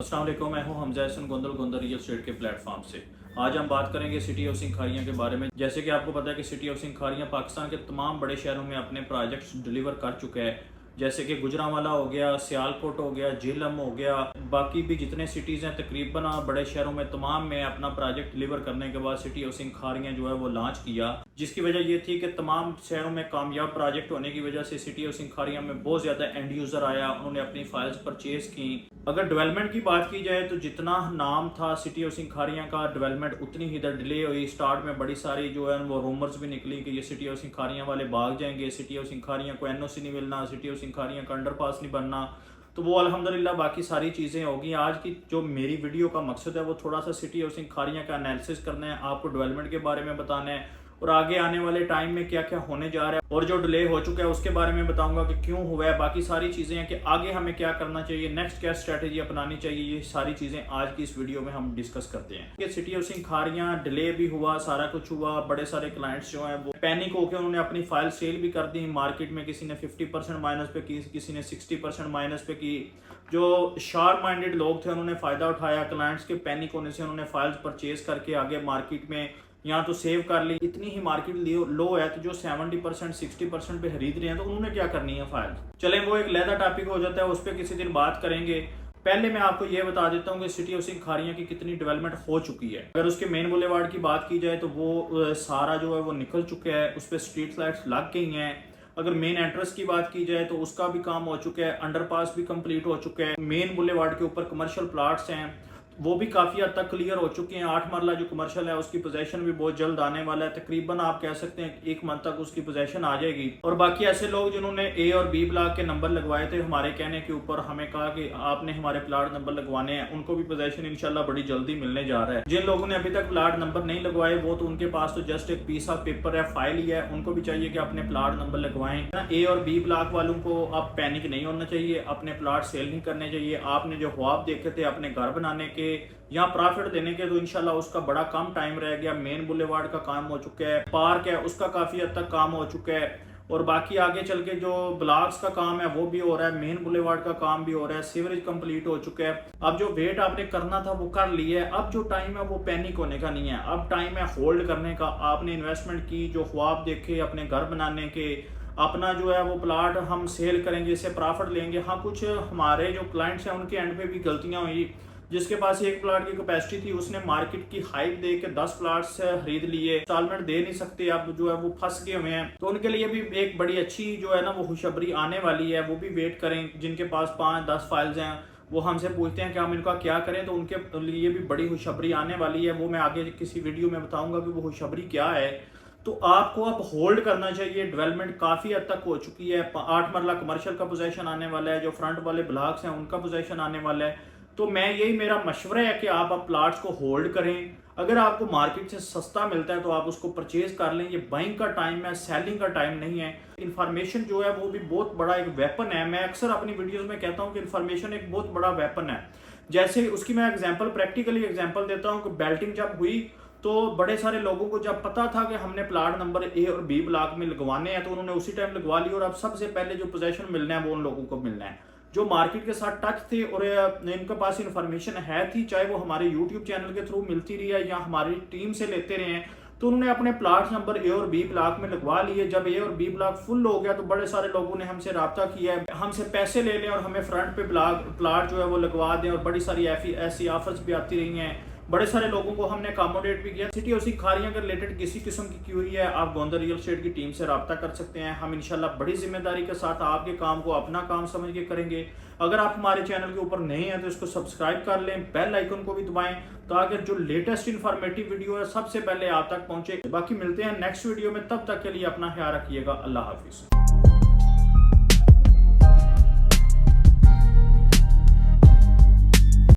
अस्सलाम वालेकुम, मैं हूं हमजा हसन गोंदल रियल एस्टेट के प्लेटफॉर्म से। आज हम बात करेंगे सिटी हाउसिंग खारियां के बारे में। जैसे कि आपको पता है कि सिटी हाउसिंग खारियां पाकिस्तान के तमाम बड़े शहरों में अपने प्रोजेक्ट्स डिलीवर कर चुका है, जैसे कि गुजरांवाला हो गया, सियालकोट हो गया, झेलम हो गया, बाकी भी जितने सिटीज़ हैं तकरीबन बड़े शहरों में तमाम में अपना प्रोजेक्ट डिलीवर करने के बाद सिटी हाउसिंग खारियां जो है वो लॉन्च किया, जिसकी वजह ये थी कि तमाम शहरों में कामयाब प्रोजेक्ट होने की वजह से सिटी हाउसिंग खारियां में बहुत ज़्यादा एंड यूज़र आया, उन्होंने अपनी फाइल्स परचेज की। अगर डेवलपमेंट की बात की जाए तो जितना नाम था सिटी हाउसिंग खारियां का, डेवलपमेंट उतनी ही इधर डिले हुई। स्टार्ट में बड़ी सारी जो है वो रूमर्स भी निकली कि ये सिटी हाउसिंग खारियां वाले भाग जाएंगे, सिटी हाउसिंग खारियां को एनओसी नहीं मिलना, सिटी हाउसिंग खारियां का अंडरपास नहीं बनना। तो वो अल्हम्दुलिल्लाह बाकी सारी चीज़ें होगी। आज की जो मेरी वीडियो का मकसद है वो थोड़ा सा सिटी हाउसिंग खारियां का एनालिसिस करना है, आपको डेवलपमेंट के बारे में बताना है और आगे आने वाले टाइम में क्या क्या होने जा रहा है, और जो डिले हो चुका है उसके बारे में बताऊंगा कि क्यों हुआ है। बाकी सारी चीज़ें हैं कि आगे हमें क्या करना चाहिए, नेक्स्ट क्या स्ट्रेटेजी अपनानी चाहिए, ये सारी चीज़ें आज की इस वीडियो में हम डिस्कस करते हैं। कि सिटी हाउसिंग खारियां डिले भी हुआ, सारा कुछ हुआ, बड़े सारे क्लाइंट्स जो हैं वो पैनिक होकर उन्होंने अपनी फाइल सेल भी कर दी मार्केट में। किसी ने 50% माइनस पे की, किसी ने 60% माइनस पे की। जो शार्प माइंडेड लोग थे उन्होंने फ़ायदा उठाया, क्लाइंट्स के पैनिक होने से उन्होंने फाइल्स परचेज करके आगे मार्केट में यहाँ तो सेव कर ली। इतनी ही मार्केट लो है तो जो 70% 60% पे खरीद रहे हैं तो उन्होंने क्या करनी है फाइल। चलें वो एक लहदा टॉपिक हो जाता है, उस पर किसी दिन बात करेंगे। पहले मैं आपको ये बता देता हूँ कि सिटी हाउसिंग खारियां की कितनी डेवलपमेंट हो चुकी है। अगर उसके मेन बुलेवार्ड की बात की जाए तो वो सारा जो है वो निकल चुका है, उस पर स्ट्रीट लाइट्स लग गई हैं। अगर मेन एंट्रेंस की बात की जाए तो उसका भी काम हो चुका है, अंडरपास भी कंप्लीट हो चुका है। मेन बुलेवार्ड के ऊपर कमर्शियल प्लाट्स हैं वो भी काफ़ी हद तक क्लियर हो चुके हैं। 8 मरला जो कमर्शियल है उसकी पोजीशन भी बहुत जल्द आने वाला है, तकरीबन आप कह सकते हैं 1 मंथ तक उसकी पोजीशन आ जाएगी। और बाकी ऐसे लोग जिन्होंने ए और बी ब्लॉक के नंबर लगवाए थे, हमारे कहने के ऊपर हमें कहा कि आपने हमारे प्लाट नंबर लगवाने हैं, उनको भी पोजीशन इंशाल्लाह बड़ी जल्दी मिलने जा रहा है। जिन लोगों ने अभी तक प्लाट नंबर नहीं लगवाए वो तो उनके पास तो जस्ट एक पीस ऑफ पेपर है, फाइल ही है, उनको भी चाहिए कि अपने प्लाट नंबर लगवाएं। ए और बी ब्लॉक वालों को अब पैनिक नहीं होना चाहिए, अपने प्लाट सेल नहीं करने चाहिए। आपने जो ख्वाब देखे थे अपने घर बनाने के या प्रॉफिट देने के, तो इंशाल्लाह उसका बड़ा कम टाइम रह गया। मेन बुलेवार्ड का काम हो चुका है, पार्क है उसका काफी हद तक काम हो चुका है, और बाकी आगे चल के जो ब्लॉक्स का काम है वो भी हो रहा है, मेन बुलेवार्ड का काम भी हो रहा है, सीवरेज कंप्लीट हो चुका है। अब जो वेट आपने करना था वो कर लिया है, अब जो टाइम है वो पैनिक होने का नहीं है, अब टाइम है होल्ड करने का। आपने इन्वेस्टमेंट की, जो ख्वाब देखे अपने घर बनाने के, अपना जो है वो प्लाट हम सेल करेंगे, इससे प्रॉफिट लेंगे। हाँ, कुछ हमारे जो क्लाइंट्स हैं उनके एंड पे भी गलतियां हुई। जिसके पास एक प्लाट की कैपेसिटी थी उसने मार्केट की हाइप दे के 10 प्लाट्स खरीद लिए, इंस्टॉलमेंट दे नहीं सकते, अब जो है वो फंस गए हुए हैं। तो उनके लिए भी एक बड़ी अच्छी जो है ना वो खुशखबरी आने वाली है, वो भी वेट करें। जिनके पास 5-10 फाइल्स हैं वो हमसे पूछते हैं कि हम इनका क्या करें, तो उनके लिए भी बड़ी खुशखबरी आने वाली है। वो मैं आगे किसी वीडियो में बताऊंगा कि वो खुशखबरी क्या है। तो आपको अब होल्ड करना चाहिए, डेवलपमेंट काफ़ी हद तक हो चुकी है। 8 मरला कमर्शियल का पोजीशन आने वाला है, जो फ्रंट वाले ब्लॉक्स हैं उनका पोजीशन आने वाला है। तो मैं यही मेरा मशवरा है कि आप अब प्लाट्स को होल्ड करें। अगर आपको मार्केट से सस्ता मिलता है तो आप उसको परचेज कर लें। ये बाइंग का टाइम है, सेलिंग का टाइम नहीं है। इन्फॉर्मेशन जो है वो भी बहुत बड़ा एक वेपन है। मैं अक्सर अपनी वीडियोस में कहता हूँ कि इन्फॉर्मेशन एक बहुत बड़ा वेपन है। जैसे उसकी मैं प्रैक्टिकली एग्जाम्पल देता हूँ कि बेल्टिंग जब हुई तो बड़े सारे लोगों को जब पता था कि हमने प्लाट नंबर ए और बी ब्लॉक में लगवाने हैं तो उन्होंने उसी टाइम लगवा लिया, और अब सबसे पहले जो पोजीशन मिलना है वो उन लोगों को मिलना है जो मार्केट के साथ टच थे और इनके पास इन्फॉर्मेशन है थी, चाहे वो हमारे यूट्यूब चैनल के थ्रू मिलती रही है या हमारी टीम से लेते रहे हैं। तो उन्होंने अपने प्लाट नंबर ए और बी ब्लॉक में लगवा लिए। जब ए और बी ब्लॉक फुल हो गया तो बड़े सारे लोगों ने हमसे रब्ता किया है, हमसे पैसे ले लें और हमें फ्रंट पे प्लाट जो है वो लगवा दें, और बड़ी सारी ऐसी ऑफर्स भी आती रही हैं। बड़े सारे लोगों को हमने अकोमोडेट भी किया। सिटी हाउसिंग खारियां के रिलेटेड किसी किस्म की क्यूरी है, आप गोंदल रियल एस्टेट की टीम से रब्ता कर सकते हैं। हम इंशाल्लाह बड़ी जिम्मेदारी के साथ आपके काम को अपना काम समझ के करेंगे। अगर आप हमारे चैनल के ऊपर नए हैं तो इसको सब्सक्राइब कर लें, बेल आइकन को भी दबाएं ताकि जो लेटेस्ट इन्फॉर्मेटिव वीडियो है सबसे पहले आप तक पहुंचे। बाकी मिलते हैं नेक्स्ट वीडियो में, तब तक के लिए अपना ख्याल रखिएगा। अल्लाह हाफिज।